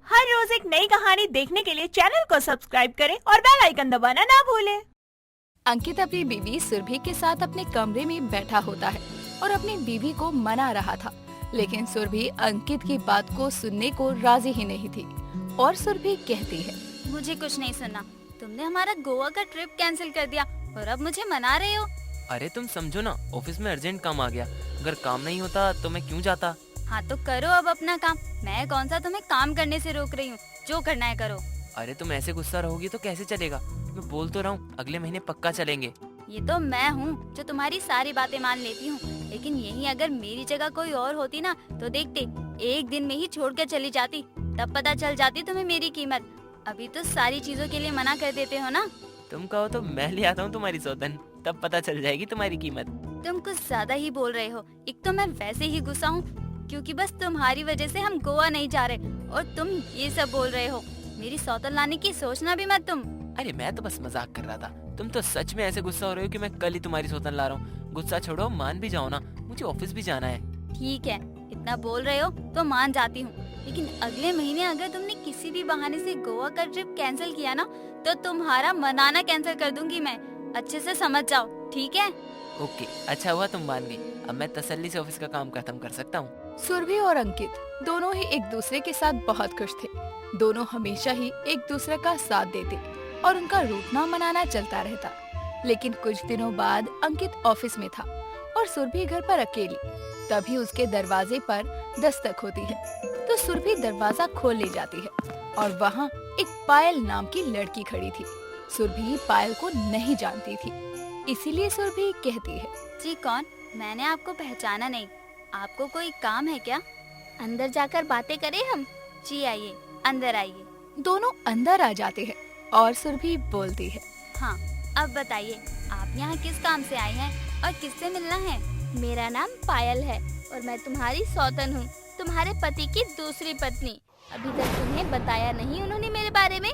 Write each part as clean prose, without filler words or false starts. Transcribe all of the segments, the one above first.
हर रोज एक नई कहानी देखने के लिए चैनल को सब्सक्राइब करें और बेल आइकन दबाना ना भूलें। अंकित अपनी बीवी सुरभि के साथ अपने कमरे में बैठा होता है और अपनी बीवी को मना रहा था, लेकिन सुरभि अंकित की बात को सुनने को राजी ही नहीं थी। और सुरभि कहती है, मुझे कुछ नहीं सुनना। तुमने हमारा गोवा का ट्रिप कैंसिल कर दिया और अब मुझे मना रहे हो। अरे तुम समझो ना, ऑफिस में अर्जेंट काम आ गया। अगर काम नहीं होता तो मैं क्यों जाता। हाँ तो करो अब अपना काम। मैं कौन सा तुम्हें काम करने से रोक रही हूँ, जो करना है करो। अरे तुम ऐसे गुस्सा रहोगी तो कैसे चलेगा। मैं बोल तो रहा हूँ अगले महीने पक्का चलेंगे। ये तो मैं हूँ जो तुम्हारी सारी बातें मान लेती हूँ, लेकिन यही अगर मेरी जगह कोई और होती ना तो देखते एक दिन में ही छोड़ कर चली जाती, तब पता चल जाती तुम्हें मेरी कीमत। अभी तो सारी चीजों के लिए मना कर देते हो ना। तुम कहो तो मैं ले आता हूँ तुम्हारी सौतन, तब पता चल जाएगी तुम्हारी कीमत। तुम कुछ ज्यादा ही बोल रहे हो। एक तो मैं वैसे ही गुस्सा हूँ क्योंकि बस तुम्हारी वजह से हम गोवा नहीं जा रहे, और तुम ये सब बोल रहे हो। मेरी सौतन लाने की सोचना भी मत तुम। अरे मैं तो बस मजाक कर रहा था, तुम तो सच में ऐसे गुस्सा हो रहे हो कि मैं कल ही तुम्हारी सौतन ला रहा हूँ। गुस्सा छोड़ो, मान भी जाओ ना, मुझे ऑफिस भी जाना है। ठीक है, इतना बोल रहे हो तो मान जाती हूँ, लेकिन अगले महीने अगर तुमने किसी भी बहाने से गोवा का ट्रिप कैंसिल किया ना तो तुम्हारा मनाना कैंसिल कर दूंगी मैं। अच्छे से समझ जाओ, ठीक है? ओके, अच्छा हुआ तुम मान गई। अब मैं तसल्ली से ऑफिस का काम खत्म कर सकता हूँ। सुरभि और अंकित दोनों ही एक दूसरे के साथ बहुत खुश थे। दोनों हमेशा ही एक दूसरे का साथ देते और उनका रूठना मनाना चलता रहता। लेकिन कुछ दिनों बाद अंकित ऑफिस में था और सुरभि घर पर अकेली। तभी उसके दरवाजे पर दस्तक होती है तो सुरभि दरवाजा खोल ले जाती है और वहाँ एक पायल नाम की लड़की खड़ी थी। सुरभि पायल को नहीं जानती थी, इसीलिए सुरभि कहती है, जी कौन? मैंने आपको पहचाना नहीं। आपको कोई काम है क्या? अंदर जाकर बातें करें हम। जी आइए, अंदर आइए। दोनों अंदर आ जाते हैं और सुरभि बोलती है, हाँ अब बताइए, आप यहाँ किस काम से आई हैं और किससे मिलना है? मेरा नाम पायल है और मैं तुम्हारी सौतन हूँ, तुम्हारे पति की दूसरी पत्नी। अभी तक तुम्हें बताया नहीं उन्होंने मेरे बारे में?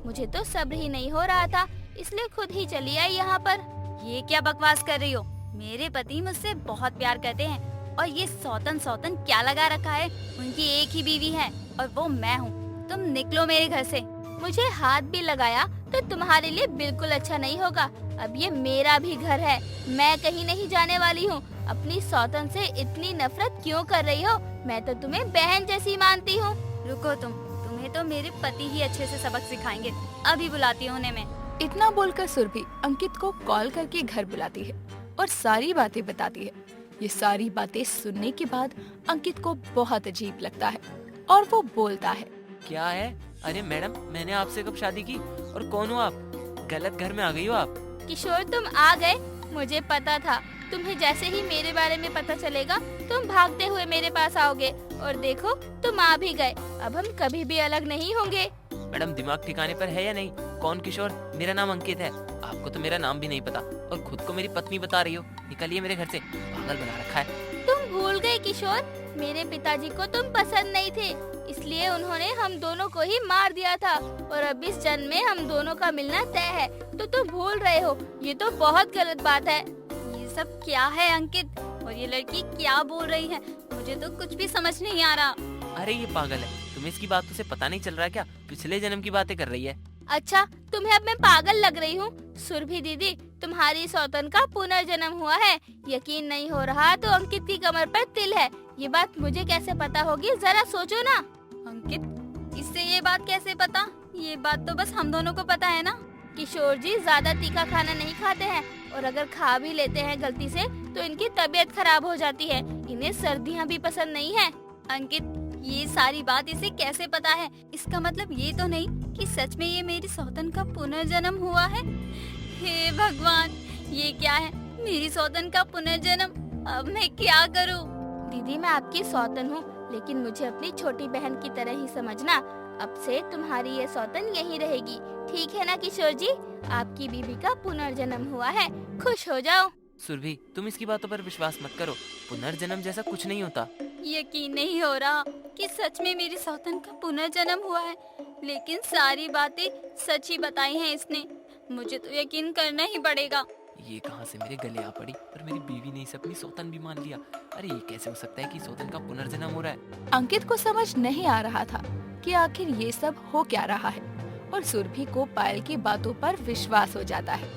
मुझे तो सब्र ही नहीं हो रहा था, इसलिए खुद ही चली आई यहाँ पर। ये क्या बकवास कर रही हो? मेरे पति मुझसे बहुत प्यार करते हैं और ये सौतन सौतन क्या लगा रखा है? उनकी एक ही बीवी है और वो मैं हूँ। तुम निकलो मेरे घर से। मुझे हाथ भी लगाया तो तुम्हारे लिए बिल्कुल अच्छा नहीं होगा। अब ये मेरा भी घर है, मैं कहीं नहीं जाने वाली हूँ। अपनी सौतन से इतनी नफरत क्यों कर रही हो? मैं तो तुम्हें बहन जैसी मानती हूँ। रुको तुम्हें तो मेरे पति ही अच्छे से सबक सिखाएंगे। अभी बुलाती हूँ उन्हें मैं। इतना बोलकर सुरभि अंकित को कॉल करके घर बुलाती है और सारी बातें बताती है। ये सारी बातें सुनने के बाद अंकित को बहुत अजीब लगता है और वो बोलता है, क्या है? अरे मैडम, मैंने आपसे कब शादी की और कौन हो आप? गलत घर में आ गई हो आप। किशोर तुम आ गए, मुझे पता था। तुम्हें जैसे ही मेरे बारे में पता चलेगा तुम भागते हुए मेरे पास आओगे, और देखो तुम आ भी गए। अब हम कभी भी अलग नहीं होंगे। मैडम, दिमाग ठिकाने पर है या नहीं? कौन किशोर? मेरा नाम अंकित है। आपको तो मेरा नाम भी नहीं पता और खुद को मेरी पत्नी बता रही हो। निकलिए मेरे घर से, पागल बना रखा है। तुम भूल गए किशोर, मेरे पिताजी को तुम पसंद नहीं थे, इसलिए उन्होंने हम दोनों को ही मार दिया था, और अब इस जन्म में हम दोनों का मिलना तय है। तो तुम भूल रहे हो, ये तो बहुत गलत बात है। ये सब क्या है अंकित? और ये लड़की क्या बोल रही है? मुझे तो कुछ भी समझ नहीं आ रहा। अरे ये पागल है, तुम्हें इसकी बातों से पता नहीं चल रहा क्या? पिछले जन्म की बातें कर रही है। अच्छा, तुम्हें अब मैं पागल लग रही हूँ? सुरभि दीदी, तुम्हारी सौतन का पुनर्जन्म हुआ है। यकीन नहीं हो रहा तो अंकित की कमर पर तिल है। ये बात मुझे कैसे पता होगी, जरा सोचो ना। अंकित, इससे ये बात कैसे पता? ये बात तो बस हम दोनों को पता है ना। किशोर जी ज्यादा तीखा खाना नहीं खाते हैं, और अगर खा भी लेते हैं गलती से तो इनकी तबीयत खराब हो जाती है। इन्हें सर्दियाँ भी पसंद नहीं है। अंकित, ये सारी बात इसे कैसे पता है? इसका मतलब ये तो नहीं कि सच में ये मेरी सौतन का पुनर्जन्म हुआ है? हे भगवान, ये क्या है? मेरी सौतन का पुनर्जन्म। अब मैं क्या करूं? दीदी, मैं आपकी सौतन हूँ, लेकिन मुझे अपनी छोटी बहन की तरह ही समझना। अब से तुम्हारी ये सौतन यहीं रहेगी, ठीक है ना किशोर जी? आपकी बीबी का पुनर्जन्म हुआ है, खुश हो जाओ। सुरभि, तुम इसकी बातों पर विश्वास मत करो। पुनर्जन्म जैसा कुछ नहीं होता। यकीन नहीं हो रहा कि सच में मेरी सौतन का पुनर्जन्म हुआ है, लेकिन सारी बातें सच ही बताई हैं इसने। मुझे तो यकीन करना ही पड़ेगा। ये कहां से मेरे गले आ पड़ी और मेरी बीवी ने इसे अपनी सौतन भी मान लिया। अरे ये कैसे हो सकता है कि सौतन का पुनर्जन्म हो रहा है? अंकित को समझ नहीं आ रहा था कि आखिर ये सब हो क्या रहा है और सुरभि को पायल की बातों पर विश्वास हो जाता है।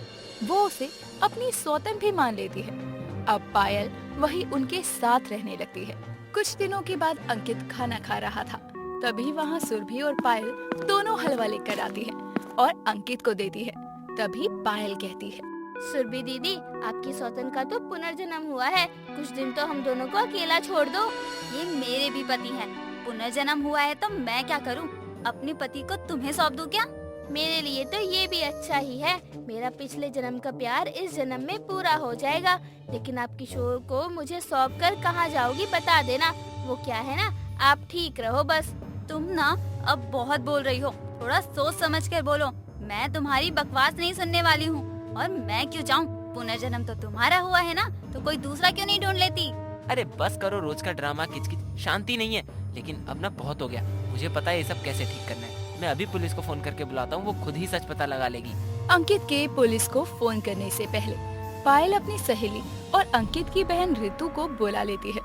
वो उसे अपनी सौतन भी मान लेती है। अब पायल वही उनके साथ रहने लगती है। कुछ दिनों के बाद अंकित खाना खा रहा था, तभी वहाँ सुरभि और पायल दोनों हलवा लेकर आती है और अंकित को देती है। तभी पायल कहती है, सुरभि दीदी, आपकी सौतन का तो पुनर्जन्म हुआ है, कुछ दिन तो हम दोनों को अकेला छोड़ दो। ये मेरे भी पति हैं। पुनर्जन्म हुआ है तो मैं क्या करूं? अपने पति को तुम्हें सौंप दूं क्या? मेरे लिए तो ये भी अच्छा ही है, मेरा पिछले जन्म का प्यार इस जन्म में पूरा हो जाएगा। लेकिन आप किशोर को मुझे सौंप कर कहाँ जाओगी बता देना, वो क्या है ना, आप ठीक रहो बस। तुम ना अब बहुत बोल रही हो, थोड़ा सोच समझ कर बोलो। मैं तुम्हारी बकवास नहीं सुनने वाली हूँ। और मैं क्यों जाऊँ? पुनर्जन्म तो तुम्हारा हुआ है ना, तो कोई दूसरा क्यों नहीं ढूंढ लेती? अरे बस करो रोज का ड्रामा, किचकिच, शांति नहीं है। लेकिन अब ना बहुत हो गया, मुझे पता है ये सब कैसे ठीक करना है। मैं अभी पुलिस को फोन करके बुलाता हूँ, वो खुद ही सच पता लगा लेगी। अंकित के पुलिस को फोन करने से पहले पायल अपनी सहेली और अंकित की बहन ऋतु को बुला लेती है।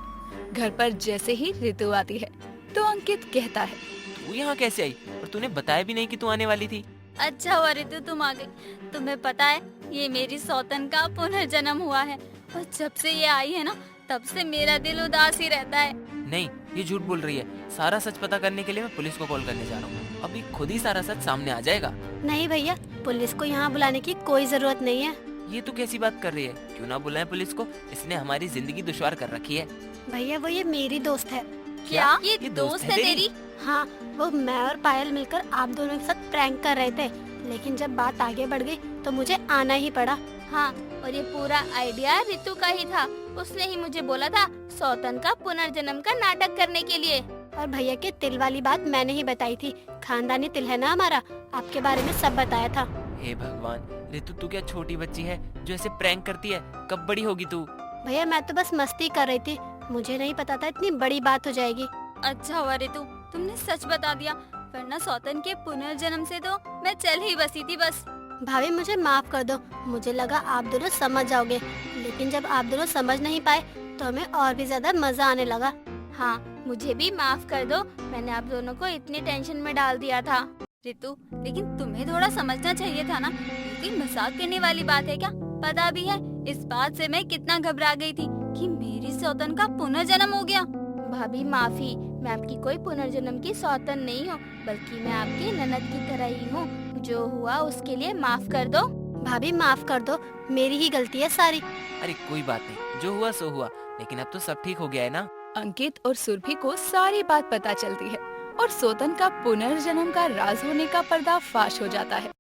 घर पर जैसे ही ऋतु आती है तो अंकित कहता है, तू यहाँ कैसे आई और तूने बताया भी नहीं कि तू आने वाली थी? अच्छा हुआ ऋतु तुम आ गई। तुम्हें पता है ये मेरी सौतन का पुनर्जन्म हुआ है और जब से ये आई है ना, तब से मेरा दिल उदास ही रहता है। नहीं, ये झूठ बोल रही है। सारा सच पता करने के लिए मैं पुलिस को कॉल करने जा रहा हूँ। अभी खुद ही सारा सच सामने आ जाएगा। नहीं भैया, पुलिस को यहाँ बुलाने की कोई जरूरत नहीं है। ये तू कैसी बात कर रही है? क्यों ना बुलाएं पुलिस को, इसने हमारी जिंदगी दुश्वार कर रखी है। भैया वो ये मेरी दोस्त है। क्या ये दोस्त है तेरी? हाँ, वो मैं और पायल मिलकर आप दोनों के साथ प्रैंक कर रहे थे, लेकिन जब बात आगे बढ़ गई तो मुझे आना ही पड़ा। हाँ, और ये पूरा आइडिया ऋतु का ही था, उसने ही मुझे बोला था सौतन का पुनर्जन्म का नाटक करने के लिए। और भैया के तिल वाली बात मैंने ही बताई थी, खानदानी तिल है ना हमारा, आपके बारे में सब बताया था। हे भगवान, ऋतु तू क्या छोटी बच्ची है जो ऐसे प्रैंक करती है? कब बड़ी होगी तू? भैया मैं तो बस मस्ती कर रही थी, मुझे नहीं पता था इतनी बड़ी बात हो जाएगी। अच्छा हुआ ऋतु तुमने सच बता दिया, वरना सौतन के पुनर्जन्म से तो मैं चल ही बसी थी बस। भाभी मुझे माफ कर दो, मुझे लगा आप दोनों समझ जाओगे, लेकिन जब आप दोनों समझ नहीं पाए तो हमें और भी ज्यादा मजा आने लगा। हाँ, मुझे भी माफ कर दो, मैंने आप दोनों को इतनी टेंशन में डाल दिया था। ऋतु, लेकिन तुम्हें थोड़ा समझना चाहिए था ना, ये कोई मजाक करने वाली बात है क्या? पता भी है इस बात से मैं कितना घबरा गई थी कि मेरी सौतन का पुनर्जन्म हो गया। भाभी माफी, मैं आपकी कोई पुनर्जन्म की सौतन नहीं हूँ, बल्कि मैं आपकी ननद की तरह ही हूँ। जो हुआ उसके लिए माफ कर दो। भाभी माफ कर दो, मेरी ही गलती है सारी। अरे कोई बात नहीं, जो हुआ सो हुआ, लेकिन अब तो सब ठीक हो गया है ना। अंकित और सुरभि को सारी बात पता चलती है और सौतन का पुनर्जन्म का राज होने का पर्दाफाश हो जाता है।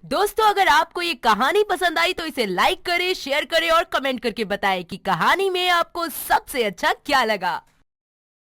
दोस्तों, अगर आपको ये कहानी पसंद आई तो इसे लाइक करें, शेयर करें और कमेंट करके बताएं कि कहानी में आपको सबसे अच्छा क्या लगा।